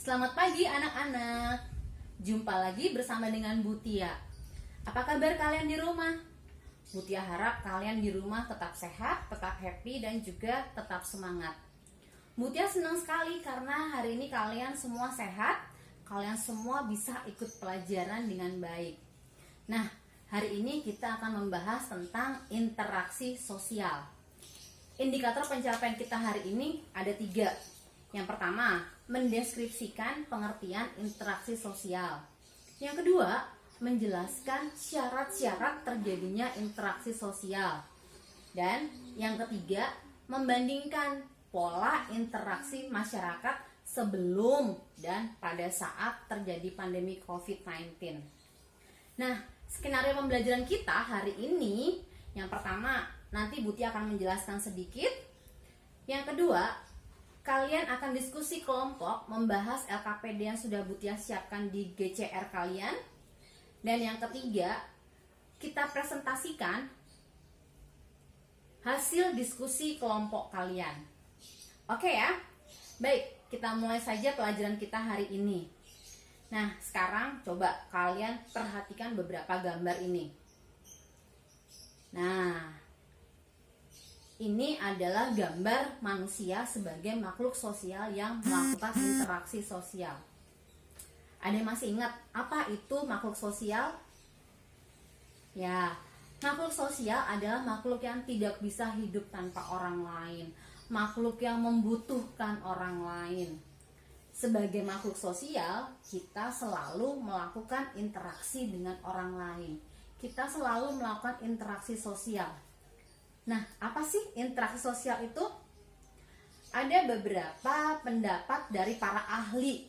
Selamat pagi anak-anak. Jumpa lagi bersama dengan Bu Tia. Apa kabar kalian di rumah? Bu Tia harap kalian di rumah tetap sehat, tetap happy, dan juga tetap semangat. Bu Tia senang sekali karena hari ini kalian semua sehat. Kalian semua bisa ikut pelajaran dengan baik. Nah, hari ini kita akan membahas tentang interaksi sosial. Indikator pencapaian kita hari ini ada 3. Yang pertama, mendeskripsikan pengertian interaksi sosial. Yang kedua, menjelaskan syarat-syarat terjadinya interaksi sosial. Dan yang ketiga, membandingkan pola interaksi masyarakat sebelum dan pada saat terjadi pandemi COVID-19. Nah, skenario pembelajaran kita hari ini, yang pertama, nanti Bu Tia akan menjelaskan sedikit. Yang kedua, kalian akan diskusi kelompok membahas LKPD yang sudah Bu Tia siapkan di GCR kalian. Dan yang ketiga, kita presentasikan hasil diskusi kelompok kalian. Oke ya? Baik, kita mulai saja pelajaran kita hari ini. Nah, sekarang coba kalian perhatikan beberapa gambar ini. Nah, ini adalah gambar manusia sebagai makhluk sosial yang melakukan interaksi sosial. Ada yang masih ingat apa itu makhluk sosial? Ya, makhluk sosial adalah makhluk yang tidak bisa hidup tanpa orang lain, makhluk yang membutuhkan orang lain. Sebagai makhluk sosial, kita selalu melakukan interaksi dengan orang lain. Kita selalu melakukan interaksi sosial. Nah, apa sih interaksi sosial itu? Ada beberapa pendapat dari para ahli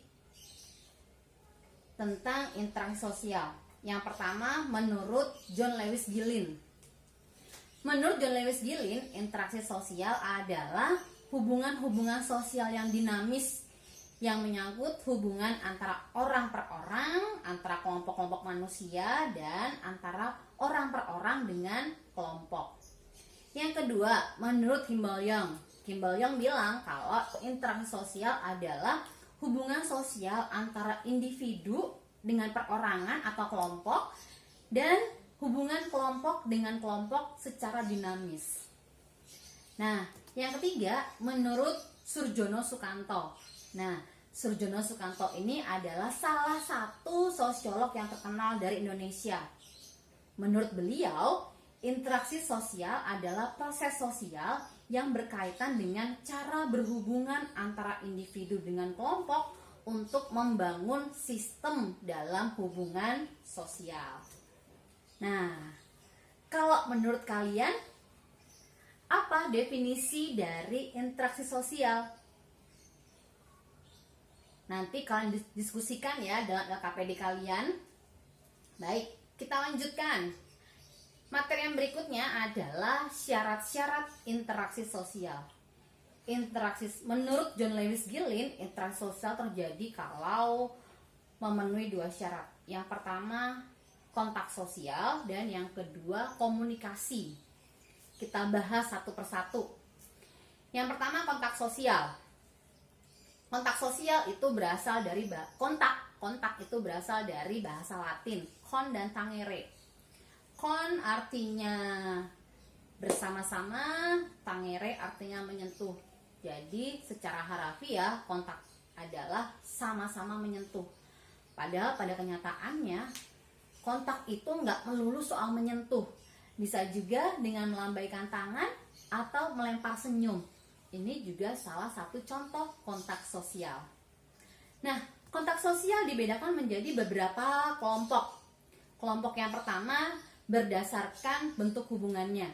tentang interaksi sosial. Yang pertama, menurut John Lewis Gillen. Menurut John Lewis Gillen, interaksi sosial adalah hubungan-hubungan sosial yang dinamis yang menyangkut hubungan antara orang per orang, antara kelompok-kelompok manusia, dan antara orang per orang dengan kelompok. Yang kedua, menurut Kimball Young bilang kalau interaksi sosial adalah hubungan sosial antara individu dengan perorangan atau kelompok dan hubungan kelompok dengan kelompok secara dinamis. Nah, yang ketiga, menurut Surjono Sukanto. Nah, Surjono Sukanto ini adalah salah satu sosiolog yang terkenal dari Indonesia. Menurut beliau, interaksi sosial adalah proses sosial yang berkaitan dengan cara berhubungan antara individu dengan kelompok untuk membangun sistem dalam hubungan sosial. Nah, kalau menurut kalian, apa definisi dari interaksi sosial? Nanti kalian diskusikan ya dalam LKPD kalian. Baik, kita lanjutkan. Materi yang berikutnya adalah syarat-syarat interaksi sosial. Menurut John Lewis Gillen, interaksi sosial terjadi kalau memenuhi 2 syarat. Yang pertama, kontak sosial, dan yang kedua, komunikasi. Kita bahas satu persatu. Yang pertama, kontak sosial. Kontak sosial itu berasal dari kontak itu berasal dari bahasa Latin, con dan tangere. Con artinya bersama-sama, tangere artinya menyentuh. Jadi secara harafiah kontak adalah sama-sama menyentuh. Padahal pada kenyataannya kontak itu nggak melulu soal menyentuh. Bisa juga dengan melambaikan tangan atau melempar senyum. Ini juga salah satu contoh kontak sosial. Nah, kontak sosial dibedakan menjadi beberapa kelompok. Kelompok yang pertama berdasarkan bentuk hubungannya.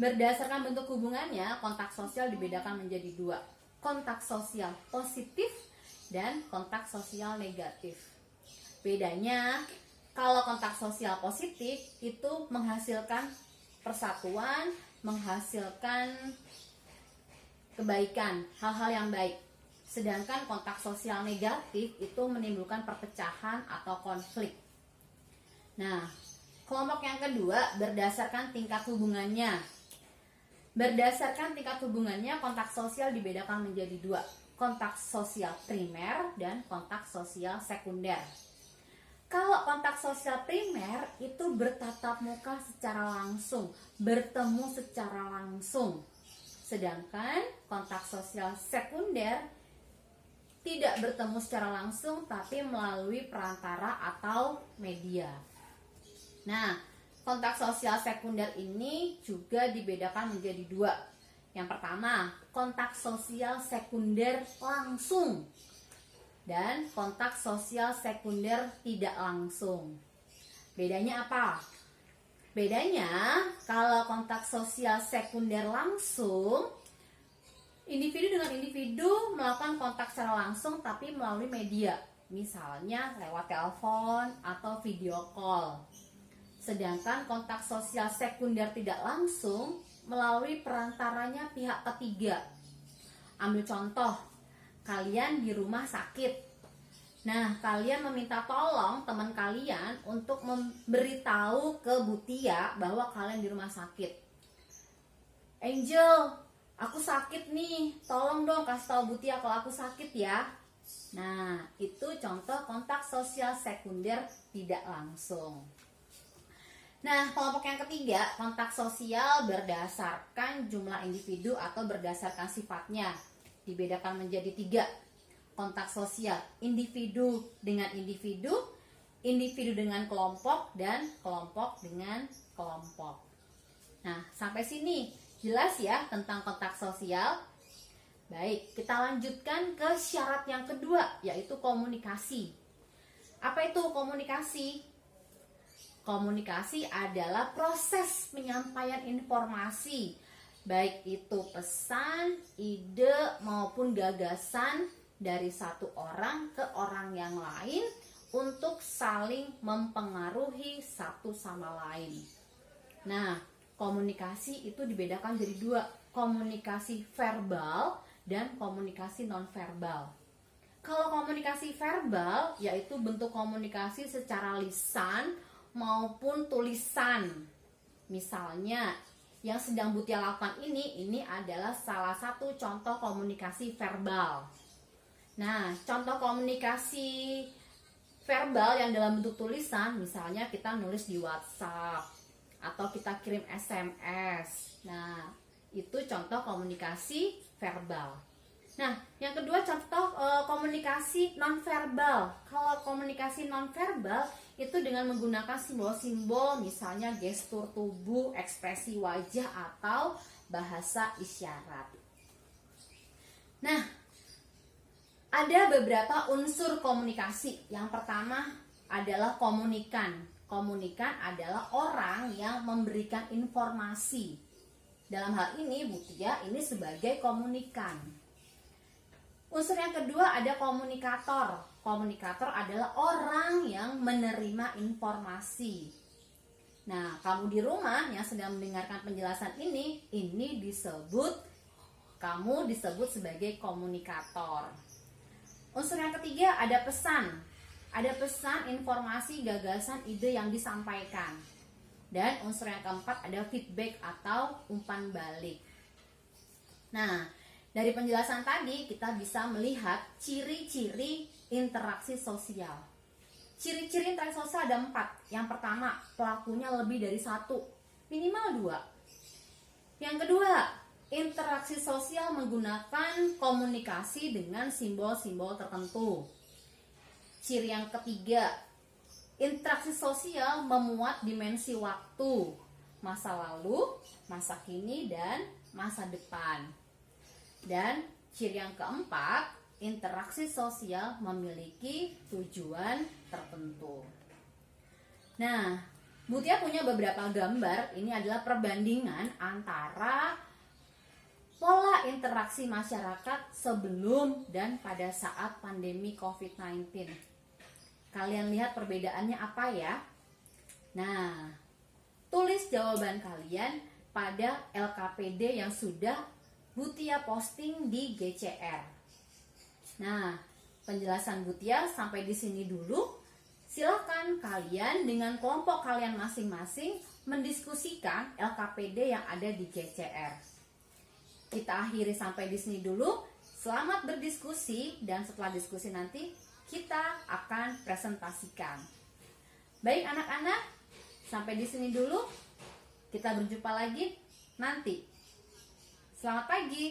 Berdasarkan bentuk hubungannya, kontak sosial dibedakan menjadi 2. Kontak sosial positif dan kontak sosial negatif. Bedanya, kalau kontak sosial positif itu menghasilkan persatuan, menghasilkan kebaikan, hal-hal yang baik. Sedangkan kontak sosial negatif itu menimbulkan perpecahan atau konflik. Nah, kelompok yang kedua berdasarkan tingkat hubungannya. Berdasarkan tingkat hubungannya, kontak sosial dibedakan menjadi 2. kontak sosial primer dan kontak sosial sekunder. Kalau kontak sosial primer itu bertatap muka secara langsung, bertemu secara langsung. Sedangkan kontak sosial sekunder tidak bertemu secara langsung tapi melalui perantara atau media. Nah, kontak sosial sekunder ini juga dibedakan menjadi dua. Yang pertama, kontak sosial sekunder langsung dan kontak sosial sekunder tidak langsung. Bedanya apa? Bedanya, kalau kontak sosial sekunder langsung, individu dengan individu melakukan kontak secara langsung tapi melalui media, misalnya lewat telepon atau video call. Sedangkan kontak sosial sekunder tidak langsung melalui perantaranya pihak ketiga. Ambil contoh, kalian di rumah sakit. Nah, kalian meminta tolong teman kalian untuk memberitahu ke Butia bahwa kalian di rumah sakit. Angel, aku sakit nih, tolong dong kasih tahu Butia kalau aku sakit ya. Nah, itu contoh kontak sosial sekunder tidak langsung. Nah, kelompok yang ketiga, kontak sosial berdasarkan jumlah individu atau berdasarkan sifatnya. Dibedakan menjadi 3. Kontak sosial individu dengan individu, individu dengan kelompok, dan kelompok dengan kelompok. Nah, sampai sini jelas ya tentang kontak sosial. Baik, kita lanjutkan ke syarat yang kedua, yaitu komunikasi. Apa itu komunikasi? Komunikasi adalah proses penyampaian informasi, baik itu pesan, ide, maupun gagasan dari satu orang ke orang yang lain untuk saling mempengaruhi satu sama lain. Nah, komunikasi itu dibedakan jadi 2, komunikasi verbal dan komunikasi nonverbal. Kalau komunikasi verbal yaitu bentuk komunikasi secara lisan maupun tulisan. Misalnya yang sedang Butia lakukan ini adalah salah satu contoh komunikasi verbal. Nah, contoh komunikasi verbal yang dalam bentuk tulisan, misalnya kita nulis di WhatsApp atau kita kirim SMS. Nah, itu contoh komunikasi verbal. Nah, yang kedua contoh komunikasi nonverbal. Kalau komunikasi nonverbal itu dengan menggunakan simbol-simbol, misalnya gestur tubuh, ekspresi wajah, atau bahasa isyarat. Nah, ada beberapa unsur komunikasi. Yang pertama adalah komunikan. Komunikan adalah orang yang memberikan informasi. Dalam hal ini Butia ini sebagai komunikan. Unsur yang kedua ada komunikator. Komunikator adalah orang yang menerima informasi. Nah, kamu di rumah yang sedang mendengarkan penjelasan ini kamu disebut sebagai komunikator. Unsur yang ketiga ada pesan. Ada pesan, informasi, gagasan, ide yang disampaikan. Dan unsur yang keempat ada feedback atau umpan balik. Nah, dari penjelasan tadi kita bisa melihat ciri-ciri interaksi sosial. Ciri-ciri interaksi sosial ada 4. Yang pertama, pelakunya lebih dari 1, minimal 2. Yang kedua, interaksi sosial menggunakan komunikasi dengan simbol-simbol tertentu. Ciri yang ketiga, interaksi sosial memuat dimensi waktu, masa lalu, masa kini, dan masa depan. Dan ciri yang keempat, interaksi sosial memiliki tujuan tertentu. Nah, Butia punya beberapa gambar. Ini adalah perbandingan antara pola interaksi masyarakat sebelum dan pada saat pandemi COVID-19. Kalian lihat perbedaannya apa ya? Nah, tulis jawaban kalian pada LKPD yang sudah Butia posting di GCR. Nah, penjelasan Butia sampai di sini dulu. Silakan kalian dengan kelompok kalian masing-masing mendiskusikan LKPD yang ada di GCR. Kita akhiri sampai di sini dulu. Selamat berdiskusi, dan setelah diskusi nanti kita akan presentasikan. Baik anak-anak, sampai di sini dulu. Kita berjumpa lagi nanti. Selamat pagi.